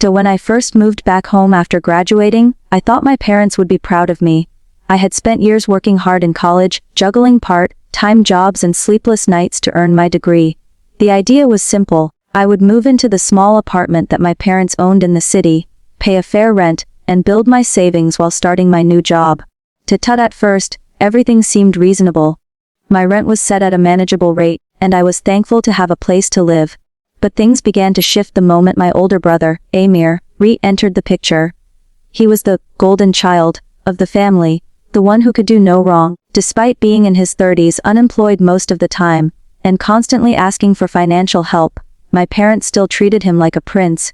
So when I first moved back home after graduating, I thought my parents would be proud of me. I had spent years working hard in college, juggling part-time jobs and sleepless nights to earn my degree. The idea was simple. I would move into the small apartment that my parents owned in the city, pay a fair rent, and build my savings while starting my new job. At first, everything seemed reasonable. My rent was set at a manageable rate, and I was thankful to have a place to live. But things began to shift the moment my older brother, Amir, re-entered the picture. He was the golden child of the family, the one who could do no wrong, despite being in his 30s, unemployed most of the time, and constantly asking for financial help. My parents still treated him like a prince.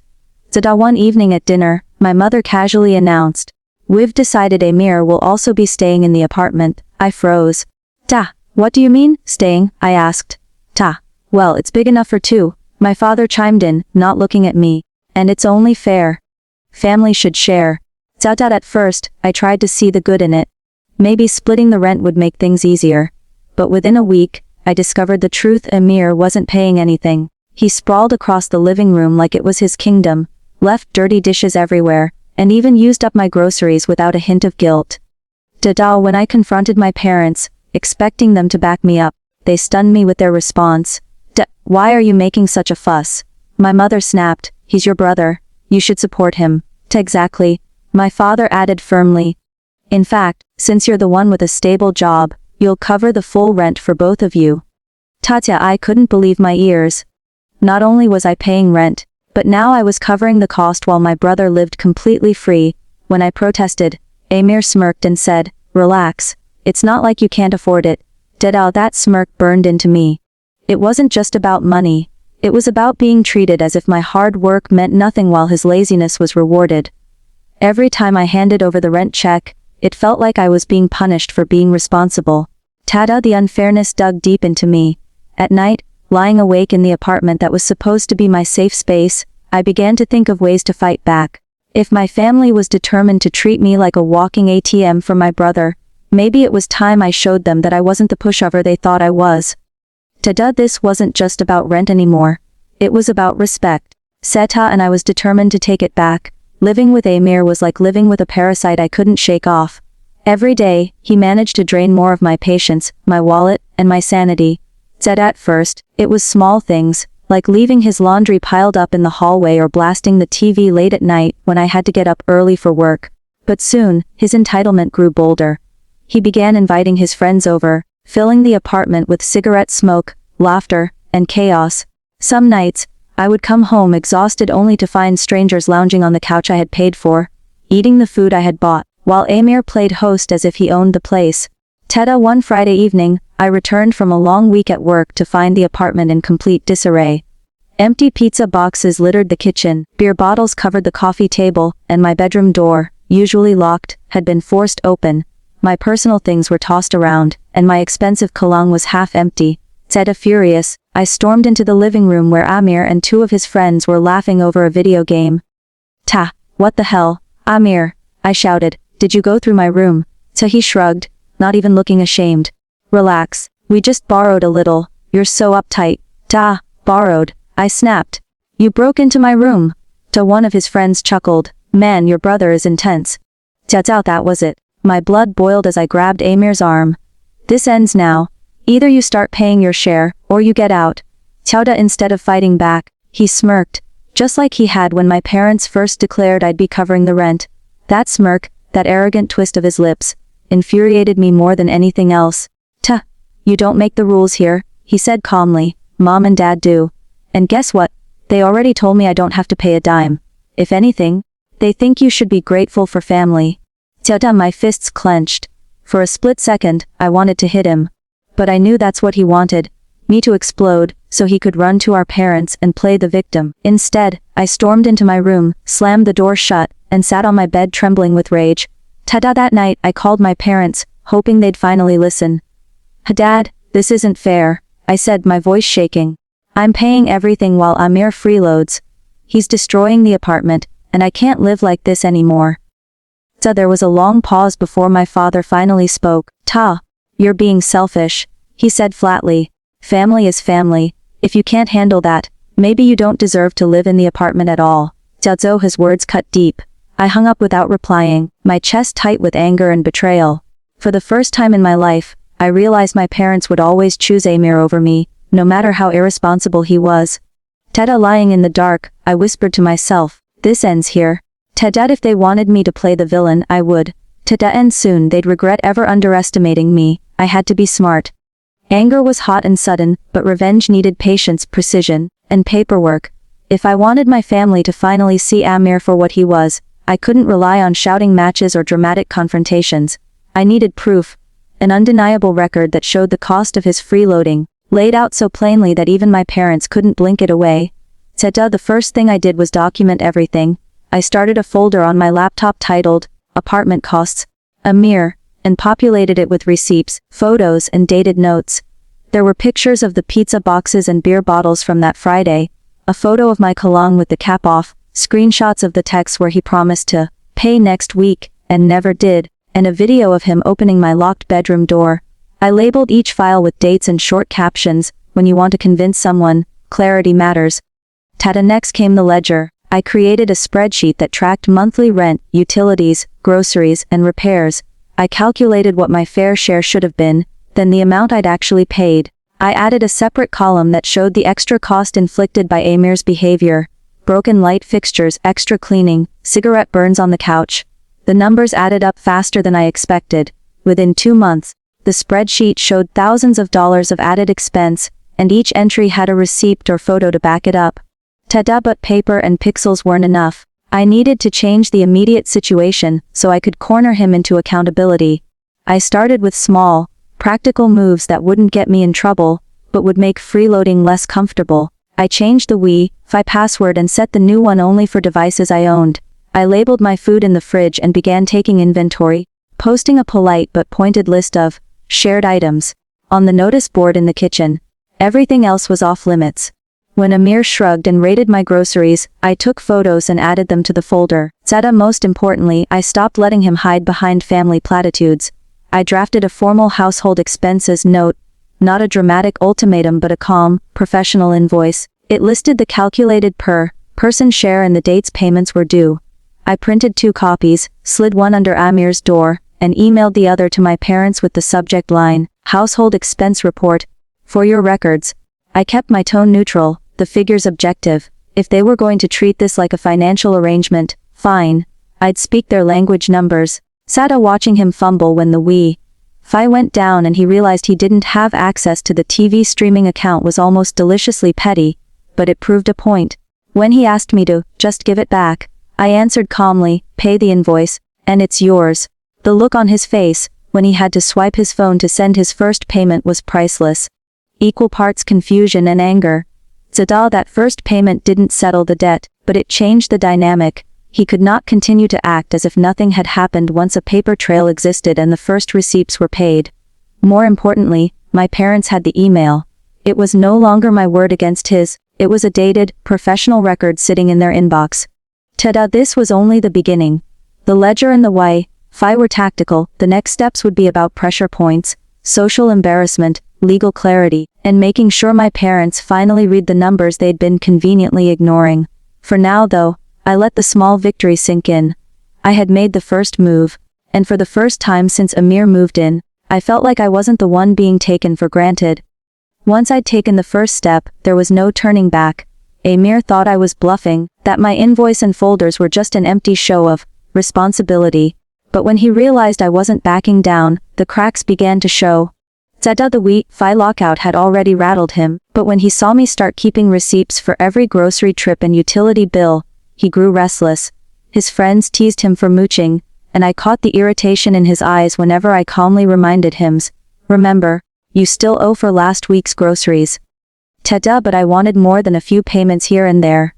One evening at dinner, my mother casually announced, "We've decided Amir will also be staying in the apartment." I froze. What do you mean, staying? I asked. Well, it's big enough for two. My father chimed in, not looking at me. And it's only fair. Family should share. At first, I tried to see the good in it. Maybe splitting the rent would make things easier. But within a week, I discovered the truth. Amir wasn't paying anything. He sprawled across the living room like it was his kingdom, left dirty dishes everywhere, and even used up my groceries without a hint of guilt. When I confronted my parents, expecting them to back me up, they stunned me with their response. Why are you making such a fuss? My mother snapped, "He's your brother. You should support him." Exactly. My father added firmly. "In fact, since you're the one with a stable job, you'll cover the full rent for both of you." I couldn't believe my ears. Not only was I paying rent, but now I was covering the cost while my brother lived completely free. When I protested, Amir smirked and said, "Relax. It's not like you can't afford it." That smirk burned into me. It wasn't just about money. It was about being treated as if my hard work meant nothing while his laziness was rewarded. Every time I handed over the rent check, it felt like I was being punished for being responsible. The unfairness dug deep into me. At night, lying awake in the apartment that was supposed to be my safe space, I began to think of ways to fight back. If my family was determined to treat me like a walking ATM for my brother, maybe it was time I showed them that I wasn't the pushover they thought I was. This wasn't just about rent anymore. It was about respect. And I was determined to take it back. Living with Amir was like living with a parasite I couldn't shake off. Every day, he managed to drain more of my patience, my wallet, and my sanity. At first, it was small things, like leaving his laundry piled up in the hallway or blasting the TV late at night when I had to get up early for work. But soon, his entitlement grew bolder. He began inviting his friends over, filling the apartment with cigarette smoke, laughter, and chaos. Some nights, I would come home exhausted only to find strangers lounging on the couch I had paid for, eating the food I had bought, while Amir played host as if he owned the place. One Friday evening, I returned from a long week at work to find the apartment in complete disarray. Empty pizza boxes littered the kitchen, beer bottles covered the coffee table, and my bedroom door, usually locked, had been forced open. My personal things were tossed around, and my expensive cologne was half empty. Furious, I stormed into the living room where Amir and two of his friends were laughing over a video game. What the hell, Amir? I shouted. Did you go through my room? He shrugged, not even looking ashamed. Relax, we just borrowed a little. You're so uptight. Borrowed, I snapped. You broke into my room. One of his friends chuckled. Man, your brother is intense. That was it. My blood boiled as I grabbed Amir's arm. This ends now. Either you start paying your share, or you get out. Instead of fighting back, he smirked, just like he had when my parents first declared I'd be covering the rent. That smirk, that arrogant twist of his lips, infuriated me more than anything else. You don't make the rules here, he said calmly. Mom and Dad do. And guess what? They already told me I don't have to pay a dime. If anything, they think you should be grateful for family. My fists clenched. For a split second, I wanted to hit him. But I knew that's what he wanted, me to explode, so he could run to our parents and play the victim. Instead, I stormed into my room, slammed the door shut, and sat on my bed trembling with rage. That night, I called my parents, hoping they'd finally listen. Dad, this isn't fair, I said, my voice shaking. I'm paying everything while Amir freeloads. He's destroying the apartment, and I can't live like this anymore. There was a long pause before my father finally spoke. You're being selfish, he said flatly. Family is family. If you can't handle that, maybe you don't deserve to live in the apartment at all. Xiaozhou, his words cut deep. I hung up without replying, my chest tight with anger and betrayal. For the first time in my life, I realized my parents would always choose Amir over me, no matter how irresponsible he was. Teda, lying in the dark, I whispered to myself, this ends here. Teda, if they wanted me to play the villain, I would. Teda, and soon they'd regret ever underestimating me. I had to be smart. Anger was hot and sudden, but revenge needed patience, precision, and paperwork. If I wanted my family to finally see Amir for what he was, I couldn't rely on shouting matches or dramatic confrontations. I needed proof. An undeniable record that showed the cost of his freeloading, laid out so plainly that even my parents couldn't blink it away. Teda, the first thing I did was document everything. I started a folder on my laptop titled, Apartment Costs, Amir, and populated it with receipts, photos, and dated notes. There were pictures of the pizza boxes and beer bottles from that Friday, a photo of my kalong with the cap off, screenshots of the texts where he promised to pay next week, and never did, and a video of him opening my locked bedroom door. I labeled each file with dates and short captions. When you want to convince someone, clarity matters. Tada, next came the ledger. I created a spreadsheet that tracked monthly rent, utilities, groceries, and repairs. I calculated what my fair share should have been, then the amount I'd actually paid. I added a separate column that showed the extra cost inflicted by Amir's behavior. Broken light fixtures, extra cleaning, cigarette burns on the couch. The numbers added up faster than I expected. Within 2 months, the spreadsheet showed thousands of dollars of added expense, and each entry had a receipt or photo to back it up. Tada, but paper and pixels weren't enough. I needed to change the immediate situation so I could corner him into accountability. I started with small, practical moves that wouldn't get me in trouble, but would make freeloading less comfortable. I changed the Wi-Fi password and set the new one only for devices I owned. I labeled my food in the fridge and began taking inventory, posting a polite but pointed list of shared items on the notice board in the kitchen. Everything else was off limits. When Amir shrugged and rated my groceries, I took photos and added them to the folder. Zeta, most importantly, I stopped letting him hide behind family platitudes. I drafted a formal household expenses note, not a dramatic ultimatum but a calm, professional invoice. It listed the calculated per-person share and the dates payments were due. I printed 2 copies, slid one under Amir's door, and emailed the other to my parents with the subject line, Household Expense Report. For your records. I kept my tone neutral, the figures objective. If they were going to treat this like a financial arrangement, fine. I'd speak their language. Numbers. Sada, watching him fumble when the Wi-Fi went down and he realized he didn't have access to the TV streaming account, was almost deliciously petty, but it proved a point. When he asked me to just give it back, I answered calmly, pay the invoice, and it's yours. The look on his face, when he had to swipe his phone to send his first payment, was priceless. Equal parts confusion and anger. Zada, that first payment didn't settle the debt, but it changed the dynamic. He could not continue to act as if nothing had happened once a paper trail existed and the first receipts were paid. More importantly, my parents had the email. It was no longer my word against his, it was a dated, professional record sitting in their inbox. Tada, this was only the beginning. The ledger and the Wi-Fi were tactical. The next steps would be about pressure points, social embarrassment, legal clarity, and making sure my parents finally read the numbers they'd been conveniently ignoring. For now though, I let the small victory sink in. I had made the first move, and for the first time since Amir moved in, I felt like I wasn't the one being taken for granted. Once I'd taken the first step, there was no turning back. Amir thought I was bluffing, that my invoice and folders were just an empty show of responsibility. But when he realized I wasn't backing down, the cracks began to show. Zeta, the Wi-Fi lockout had already rattled him, but when he saw me start keeping receipts for every grocery trip and utility bill, he grew restless. His friends teased him for mooching, and I caught the irritation in his eyes whenever I calmly reminded him, remember, you still owe for last week's groceries. Tada, but I wanted more than a few payments here and there.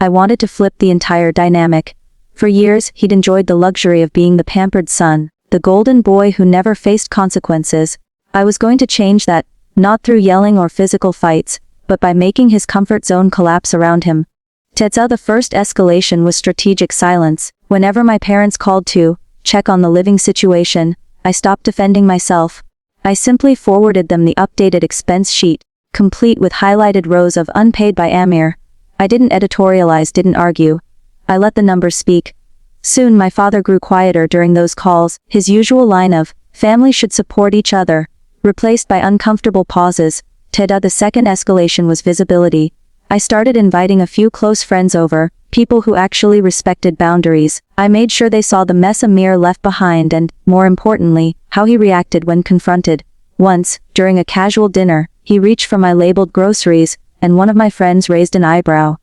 I wanted to flip the entire dynamic. For years, he'd enjoyed the luxury of being the pampered son, the golden boy who never faced consequences. I was going to change that, not through yelling or physical fights, but by making his comfort zone collapse around him. Tetsa, the first escalation was strategic silence. Whenever my parents called to check on the living situation, I stopped defending myself. I simply forwarded them the updated expense sheet, complete with highlighted rows of unpaid by Amir. I didn't editorialize, didn't argue. I let the numbers speak. Soon my father grew quieter during those calls, his usual line of, "Family should support each other," replaced by uncomfortable pauses. The second escalation was visibility. I started inviting a few close friends over, people who actually respected boundaries. I made sure they saw the mess Amir left behind and, more importantly, how he reacted when confronted. Once, during a casual dinner, he reached for my labeled groceries, and one of my friends raised an eyebrow.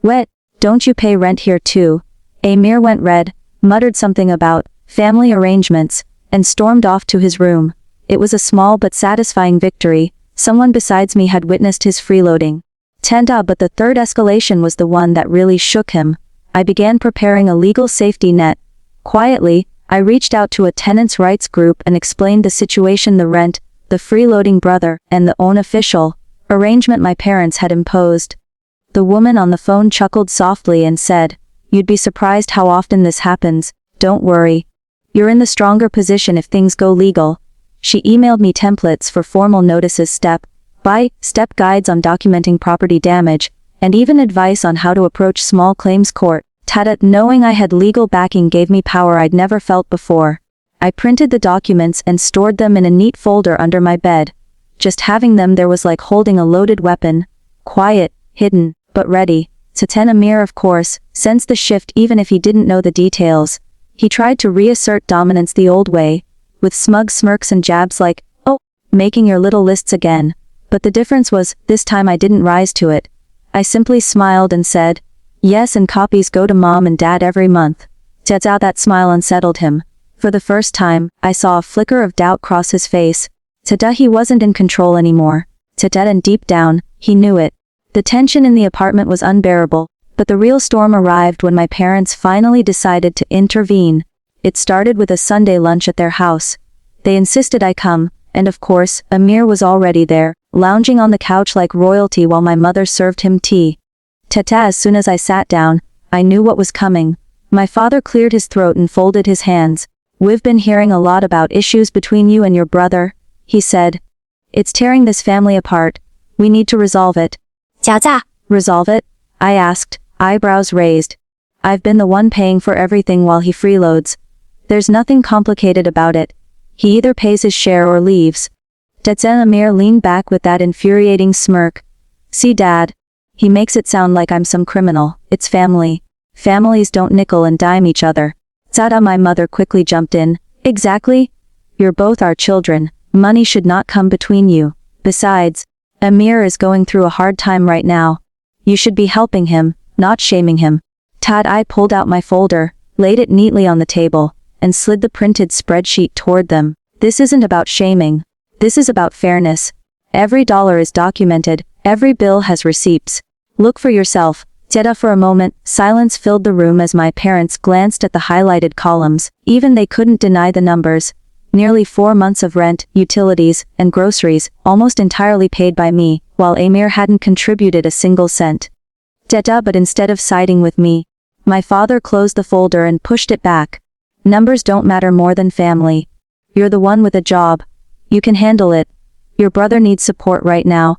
"What? Don't you pay rent here too?" Amir went red, muttered something about family arrangements, and stormed off to his room. It was a small but satisfying victory. Someone besides me had witnessed his freeloading. But the third escalation was the one that really shook him. I began preparing a legal safety net. Quietly, I reached out to a tenants' rights group and explained the situation: the rent, the freeloading brother, and the unofficial arrangement my parents had imposed. The woman on the phone chuckled softly and said, "You'd be surprised how often this happens. Don't worry. You're in the stronger position if things go legal." She emailed me templates for formal notices, step-by-step guides on documenting property damage, and even advice on how to approach small claims court. Knowing I had legal backing gave me power I'd never felt before. I printed the documents and stored them in a neat folder under my bed. Just having them there was like holding a loaded weapon. Quiet, hidden, but ready. Amir, of course, sensed the shift even if he didn't know the details. He tried to reassert dominance the old way, with smug smirks and jabs like, "Oh, making your little lists again." But the difference was, this time I didn't rise to it. I simply smiled and said, "Yes, and copies go to mom and dad every month." That smile unsettled him. For the first time, I saw a flicker of doubt cross his face. He wasn't in control anymore. And deep down, he knew it. The tension in the apartment was unbearable, but the real storm arrived when my parents finally decided to intervene. It started with a Sunday lunch at their house. They insisted I come, and of course, Amir was already there, lounging on the couch like royalty while my mother served him tea. As soon as I sat down, I knew what was coming. My father cleared his throat and folded his hands. "We've been hearing a lot about issues between you and your brother," he said. "It's tearing this family apart. We need to resolve it." "Resolve it?" I asked, eyebrows raised. "I've been the one paying for everything while he freeloads. There's nothing complicated about it. He either pays his share or leaves." Amir leaned back with that infuriating smirk. "See, Dad? He makes it sound like I'm some criminal. It's family. Families don't nickel and dime each other." My mother quickly jumped in. "Exactly. You're both our children. Money should not come between you. Besides, Amir is going through a hard time right now. You should be helping him, not shaming him." I pulled out my folder, laid it neatly on the table, and slid the printed spreadsheet toward them. "This isn't about shaming. This is about fairness. Every dollar is documented, every bill has receipts. Look for yourself." For a moment, silence filled the room as my parents glanced at the highlighted columns. Even they couldn't deny the numbers. Nearly 4 months of rent, utilities, and groceries, almost entirely paid by me, while Amir hadn't contributed a single cent. But instead of siding with me, my father closed the folder and pushed it back. "Numbers don't matter more than family. You're the one with a job. You can handle it. Your brother needs support right now."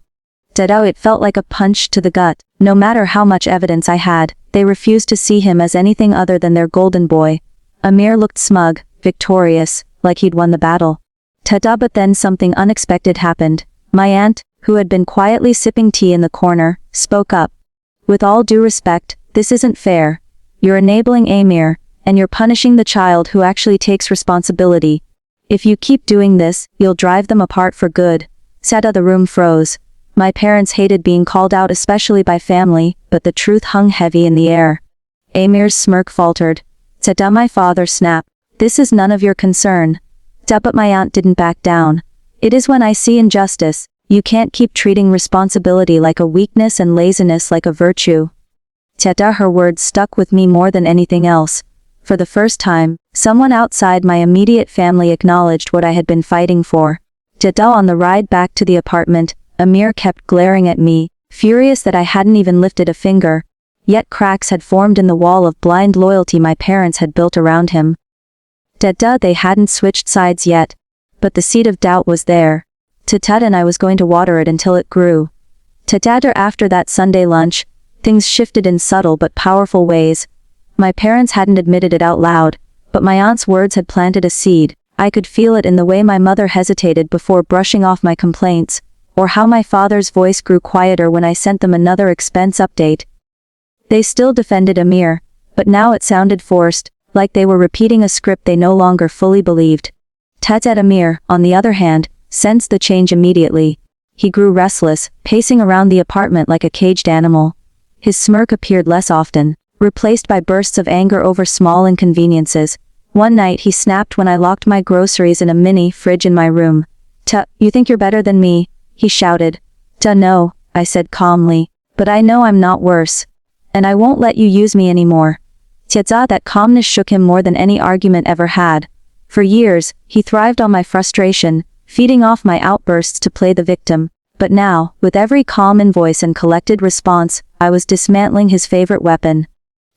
It felt like a punch to the gut. No matter how much evidence I had, they refused to see him as anything other than their golden boy. Amir looked smug, victorious, like he'd won the battle. But then something unexpected happened. My aunt, who had been quietly sipping tea in the corner, spoke up. "With all due respect, this isn't fair. You're enabling Amir, and you're punishing the child who actually takes responsibility. If you keep doing this, you'll drive them apart for good." The room froze. My parents hated being called out, especially by family, but the truth hung heavy in the air. Amir's smirk faltered. My father snapped. "This is none of your concern." But my aunt didn't back down. "It is when I see injustice. You can't keep treating responsibility like a weakness and laziness like a virtue." Her words stuck with me more than anything else. For the first time, someone outside my immediate family acknowledged what I had been fighting for. On the ride back to the apartment, Amir kept glaring at me, furious that I hadn't even lifted a finger. Yet cracks had formed in the wall of blind loyalty my parents had built around him. They hadn't switched sides yet, but the seed of doubt was there. And I was going to water it until it grew. After that Sunday lunch, things shifted in subtle but powerful ways. My parents hadn't admitted it out loud, but my aunt's words had planted a seed. I could feel it in the way my mother hesitated before brushing off my complaints, or how my father's voice grew quieter when I sent them another expense update. They still defended Amir, but now it sounded forced, like they were repeating a script they no longer fully believed. Tete Amir, on the other hand, sensed the change immediately. He grew restless, pacing around the apartment like a caged animal. His smirk appeared less often, replaced by bursts of anger over small inconveniences. One night he snapped when I locked my groceries in a mini fridge in my room. You think you're better than me?" he shouted. No," I said calmly, "but I know I'm not worse. And I won't let you use me anymore." That calmness shook him more than any argument ever had. For years, he thrived on my frustration, feeding off my outbursts to play the victim. But now, with every calm in voice and collected response, I was dismantling his favorite weapon.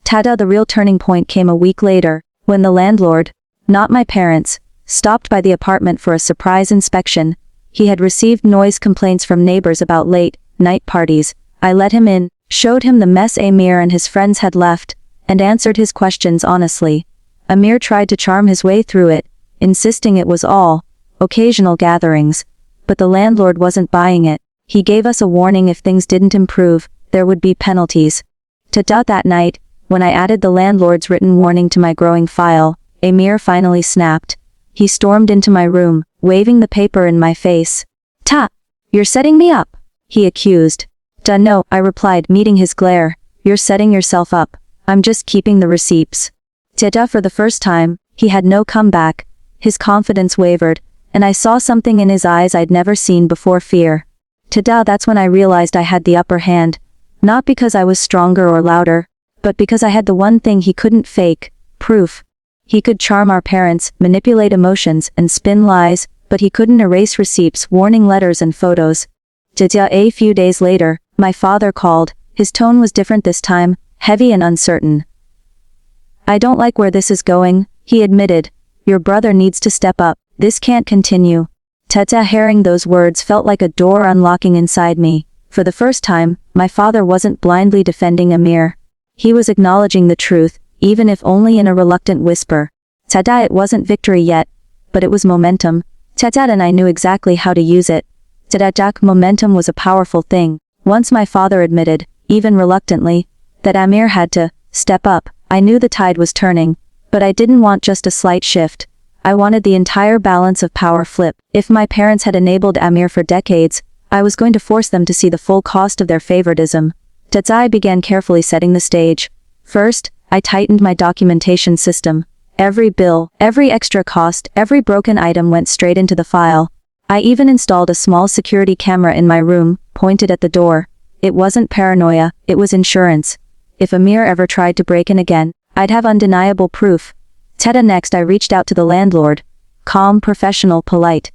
The real turning point came a week later, when the landlord, not my parents, stopped by the apartment for a surprise inspection. He had received noise complaints from neighbors about late-night parties. I let him in, showed him the mess Amir and his friends had left, and answered his questions honestly. Amir tried to charm his way through it, insisting it was all occasional gatherings. But the landlord wasn't buying it. He gave us a warning: if things didn't improve, there would be penalties. That night, when I added the landlord's written warning to my growing file, Amir finally snapped. He stormed into my room, waving the paper in my face. You're setting me up," he accused. No," I replied, meeting his glare. "You're setting yourself up. I'm just keeping the receipts." For the first time, he had no comeback. His confidence wavered, and I saw something in his eyes I'd never seen before: fear. That's when I realized I had the upper hand. Not because I was stronger or louder, but because I had the one thing he couldn't fake: proof. He could charm our parents, manipulate emotions, and spin lies, but he couldn't erase receipts, warning letters, and photos. A few days later, my father called. His tone was different this time, heavy and uncertain. "I don't like where this is going," he admitted. "Your brother needs to step up. This can't continue." Hearing those words felt like a door unlocking inside me. For the first time, my father wasn't blindly defending Amir. He was acknowledging the truth, even if only in a reluctant whisper. It wasn't victory yet, but it was momentum. And I knew exactly how to use it. Momentum was a powerful thing. Once my father admitted, even reluctantly, that Amir had to step up, I knew the tide was turning. But I didn't want just a slight shift. I wanted the entire balance of power flip. If my parents had enabled Amir for decades, I was going to force them to see the full cost of their favoritism. I began carefully setting the stage. First, I tightened my documentation system. Every bill, every extra cost, every broken item went straight into the file. I even installed a small security camera in my room, pointed at the door. It wasn't paranoia, it was insurance. If Amir ever tried to break in again, I'd have undeniable proof. Next I reached out to the landlord. Calm, professional, polite.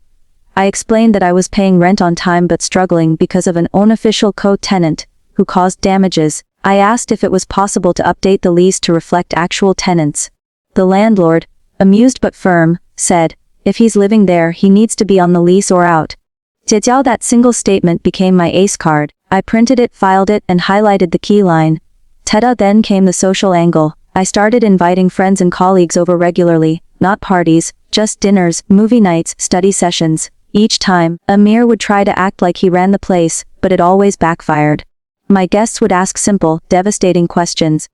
I explained that I was paying rent on time but struggling because of an unofficial co-tenant who caused damages. I asked if it was possible to update the lease to reflect actual tenants. The landlord, amused but firm, said, "If he's living there, he needs to be on the lease or out." That single statement became my ace card. I printed it, filed it, and highlighted the key line. Then came the social angle. I started inviting friends and colleagues over regularly, not parties, just dinners, movie nights, study sessions. Each time, Amir would try to act like he ran the place, but it always backfired. My guests would ask simple, devastating questions.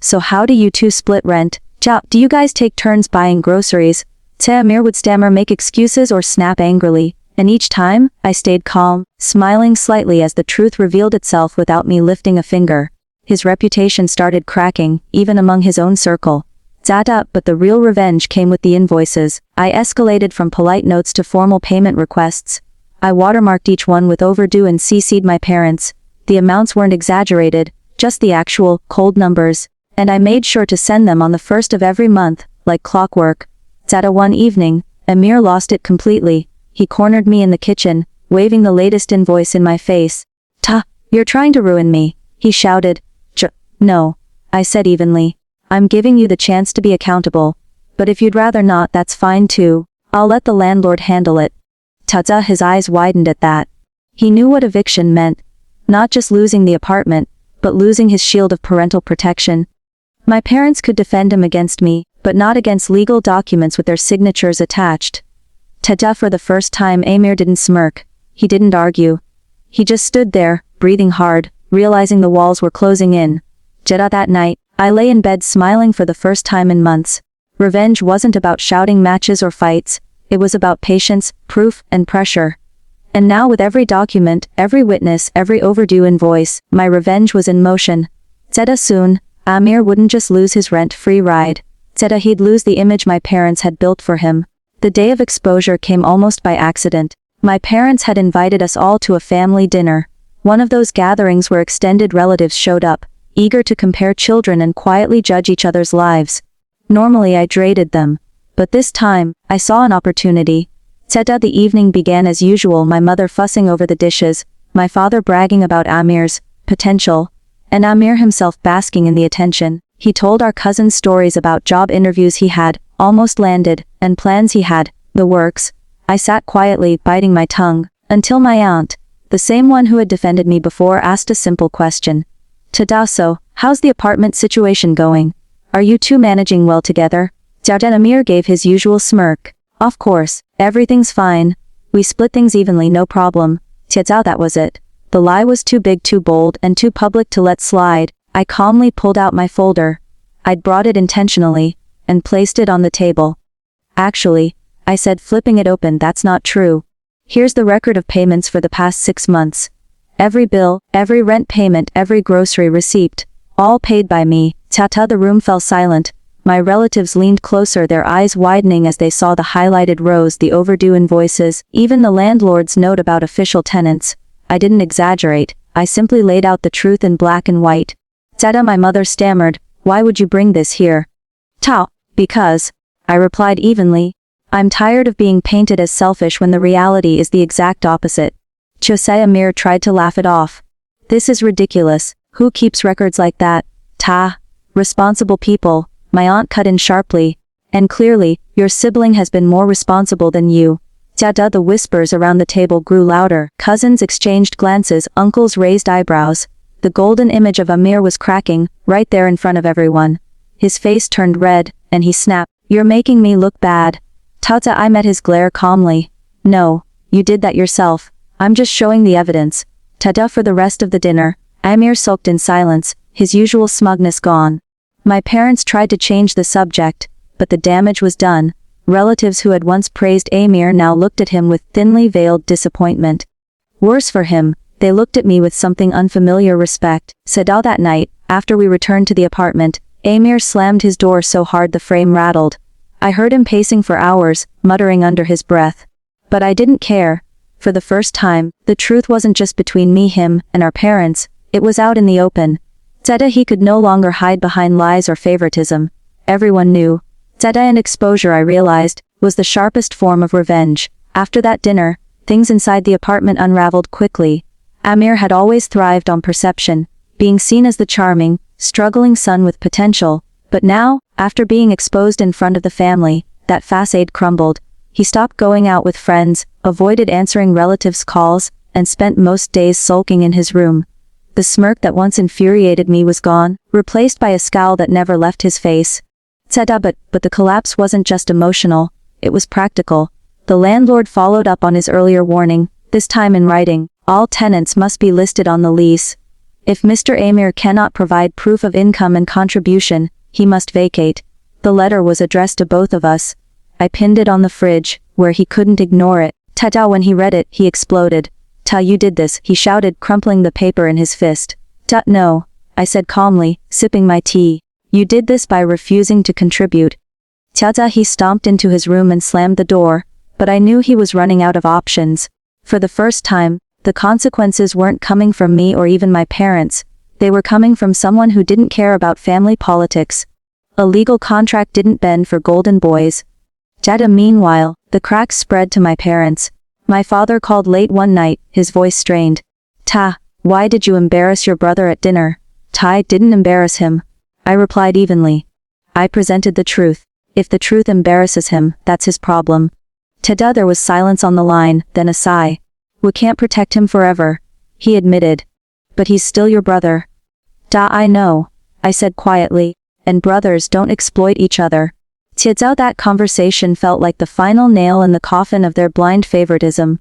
So how do you two split rent? Do you guys take turns buying groceries? Amir would stammer, make excuses, or snap angrily. And each time, I stayed calm, smiling slightly as the truth revealed itself without me lifting a finger. His reputation started cracking, even among his own circle. But the real revenge came with the invoices. I escalated from polite notes to formal payment requests. I watermarked each one with overdue and CC'd my parents. The amounts weren't exaggerated, just the actual, cold numbers. And I made sure to send them on the first of every month, like clockwork. One evening, Amir lost it completely. He cornered me in the kitchen, waving the latest invoice in my face. You're trying to ruin me," he shouted. No, I said evenly. "I'm giving you the chance to be accountable. But if you'd rather not, that's fine too. I'll let the landlord handle it." His eyes widened at that. He knew what eviction meant. Not just losing the apartment, but losing his shield of parental protection. My parents could defend him against me, but not against legal documents with their signatures attached. Tada, for the first time Amir didn't smirk. He didn't argue. He just stood there, breathing hard, realizing the walls were closing in. Jada, that night, I lay in bed smiling for the first time in months. Revenge wasn't about shouting matches or fights, it was about patience, proof, and pressure. And now with every document, every witness, every overdue invoice, my revenge was in motion. Jada, soon, Amir wouldn't just lose his rent-free ride. Jada, he'd lose the image my parents had built for him. The day of exposure came almost by accident. My parents had invited us all to a family dinner. One of those gatherings where extended relatives showed up, eager to compare children and quietly judge each other's lives. Normally I dreaded them. But this time, I saw an opportunity. Tada, the evening began as usual, my mother fussing over the dishes, my father bragging about Amir's potential, and Amir himself basking in the attention. He told our cousins stories about job interviews he had almost landed, and plans he had, the works. I sat quietly, biting my tongue, until my aunt, the same one who had defended me before, asked a simple question. Tada, so, how's the apartment situation going? Are you two managing well together? Jardan. Amir gave his usual smirk. Of course, everything's fine. We split things evenly, no problem. Tada, that was it. The lie was too big, too bold, and too public to let slide. I calmly pulled out my folder. I'd brought it intentionally, and placed it on the table. Actually, I said, flipping it open, that's not true. Here's the record of payments for the past 6 months. Every bill, every rent payment, every grocery receipt, all paid by me. Tata. The room fell silent. My relatives leaned closer, their eyes widening as they saw the highlighted rows, the overdue invoices, even the landlord's note about official tenants. I didn't exaggerate, I simply laid out the truth in black and white. Tata. My mother stammered, why would you bring this here? Ta. Because, I replied evenly. I'm tired of being painted as selfish when the reality is the exact opposite. Jose. Amir tried to laugh it off. This is ridiculous. Who keeps records like that? Ta. Responsible people. My aunt cut in sharply. And clearly, your sibling has been more responsible than you. Tada. The whispers around the table grew louder. Cousins exchanged glances, uncles raised eyebrows. The golden image of Amir was cracking, right there in front of everyone. His face turned red, and he snapped, you're making me look bad. Tata. I met his glare calmly. No, you did that yourself. I'm just showing the evidence. Tada. For the rest of the dinner, Amir sulked in silence, his usual smugness gone. My parents tried to change the subject, but the damage was done. Relatives who had once praised Amir now looked at him with thinly veiled disappointment. Worse for him, they looked at me with something unfamiliar respect. Sadal. That night, after we returned to the apartment, Amir slammed his door so hard the frame rattled. I heard him pacing for hours, muttering under his breath. But I didn't care. For the first time, the truth wasn't just between me, him, and our parents, it was out in the open. Zeta. He could no longer hide behind lies or favoritism. Everyone knew. Zeta. And exposure, I realized, was the sharpest form of revenge. After that dinner, things inside the apartment unraveled quickly. Amir had always thrived on perception, being seen as the charming, struggling son with potential. But now, after being exposed in front of the family, that facade crumbled. He stopped going out with friends, avoided answering relatives' calls, and spent most days sulking in his room. The smirk that once infuriated me was gone, replaced by a scowl that never left his face. Tada. But the collapse wasn't just emotional, it was practical. The landlord followed up on his earlier warning, this time in writing. All tenants must be listed on the lease. If Mr. Amir cannot provide proof of income and contribution, he must vacate. The letter was addressed to both of us. I pinned it on the fridge, where he couldn't ignore it. Tada. When he read it, he exploded. Ta. You did this, he shouted, crumpling the paper in his fist. Ta. No, I said calmly, sipping my tea. You did this by refusing to contribute. Tada. He stomped into his room and slammed the door, but I knew he was running out of options. For the first time, the consequences weren't coming from me or even my parents. They were coming from someone who didn't care about family politics. A legal contract didn't bend for golden boys. Tada. Meanwhile, the cracks spread to my parents. My father called late one night, his voice strained. Ta. Why did you embarrass your brother at dinner? I didn't embarrass him. I replied evenly. I presented the truth. If the truth embarrasses him, that's his problem. Tada. There was silence on the line, then a sigh. We can't protect him forever, he admitted. But he's still your brother. Da. I know, I said quietly. and brothers don't exploit each other. Tiezao, that conversation felt like the final nail in the coffin of their blind favoritism.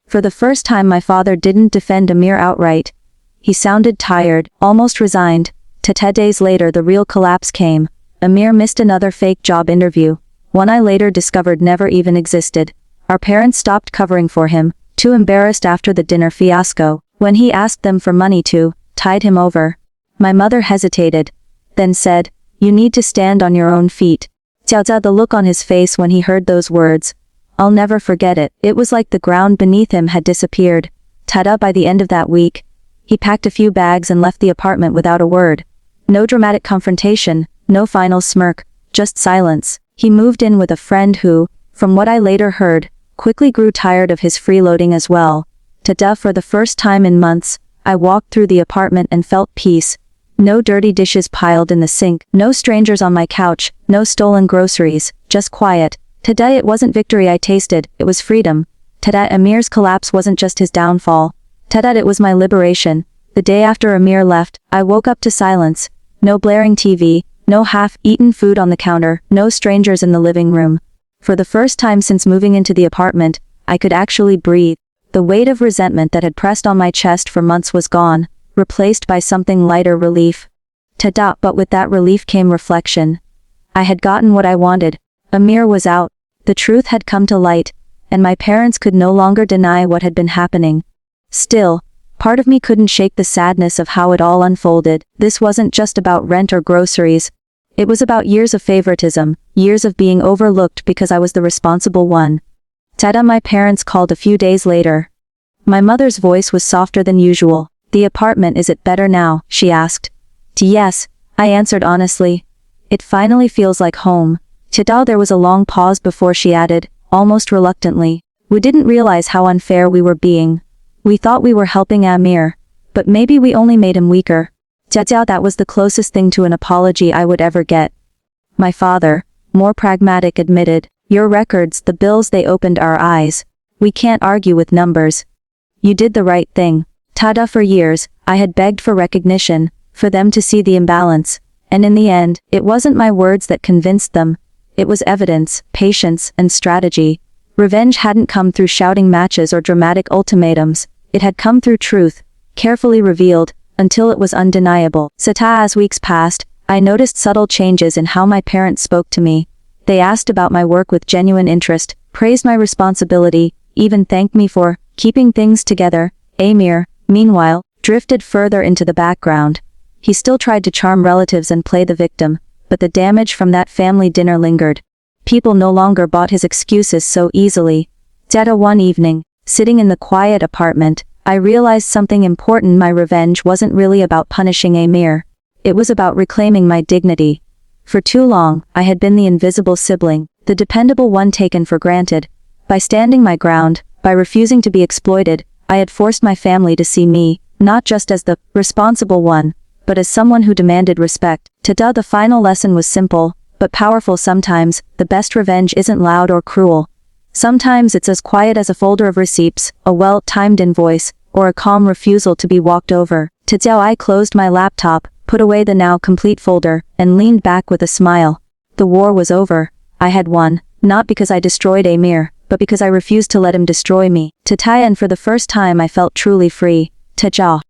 For the first time my father didn't defend Amir outright. He sounded tired, almost resigned. 10 days later the real collapse came. Amir missed another fake job interview, one I later discovered never even existed. Our parents stopped covering for him, too embarrassed after the dinner fiasco. When he asked them for money to tide him over, my mother hesitated, then said, "You need to stand on your own feet." Jiaozha, the look on his face when he heard those words. I'll never forget it. It was like the ground beneath him had disappeared. Tada, by the end of that week, he packed a few bags and left the apartment without a word. No dramatic confrontation, no final smirk, just silence. He moved in with a friend who, from what I later heard, quickly grew tired of his freeloading as well. Tada, for the first time in months, I walked through the apartment and felt peace. No dirty dishes piled in the sink, no strangers on my couch, no stolen groceries, just quiet. Today it wasn't victory I tasted, it was freedom. Today Amir's collapse wasn't just his downfall. Today it was my liberation. The day after Amir left, I woke up to silence. No blaring TV, no half-eaten food on the counter, no strangers in the living room. For the first time since moving into the apartment, I could actually breathe. The weight of resentment that had pressed on my chest for months was gone, replaced by something lighter, relief. Tada, but with that relief came reflection. I had gotten what I wanted. Amir was out. The truth had come to light, and my parents could no longer deny what had been happening. Still, part of me couldn't shake the sadness of how it all unfolded. This wasn't just about rent or groceries. It was about years of favoritism, years of being overlooked because I was the responsible one. Tada, my parents called a few days later. My mother's voice was softer than usual. "The apartment, is it better now?" she asked. "Yes," I answered honestly. "It finally feels like home." Tada, there was a long pause before she added, almost reluctantly. "We didn't realize how unfair we were being. We thought we were helping Amir, but maybe we only made him weaker." Jiao, that was the closest thing to an apology I would ever get. My father, more pragmatic, admitted, "Your records, the bills, they opened our eyes. We can't argue with numbers. You did the right thing." Tada, for years, I had begged for recognition, for them to see the imbalance, and in the end, it wasn't my words that convinced them. It was evidence, patience, and strategy. Revenge hadn't come through shouting matches or dramatic ultimatums. It had come through truth, carefully revealed, until it was undeniable. As weeks passed, I noticed subtle changes in how my parents spoke to me. They asked about my work with genuine interest, praised my responsibility, even thanked me for keeping things together. Amir, meanwhile, drifted further into the background. He still tried to charm relatives and play the victim, but the damage from that family dinner lingered. People no longer bought his excuses so easily. One evening, sitting in the quiet apartment, I realized something important. My revenge wasn't really about punishing Amir. It was about reclaiming my dignity. For too long, I had been the invisible sibling, the dependable one taken for granted. By standing my ground, by refusing to be exploited, I had forced my family to see me, not just as the responsible one, but as someone who demanded respect. Tada, the final lesson was simple, but powerful. Sometimes, the best revenge isn't loud or cruel. Sometimes it's as quiet as a folder of receipts, a well-timed invoice, or a calm refusal to be walked over. Tiao, I closed my laptop, put away the now complete folder, and leaned back with a smile. The war was over. I had won, not because I destroyed Amir, but because I refused to let him destroy me. And for the first time I felt truly free. Tiao.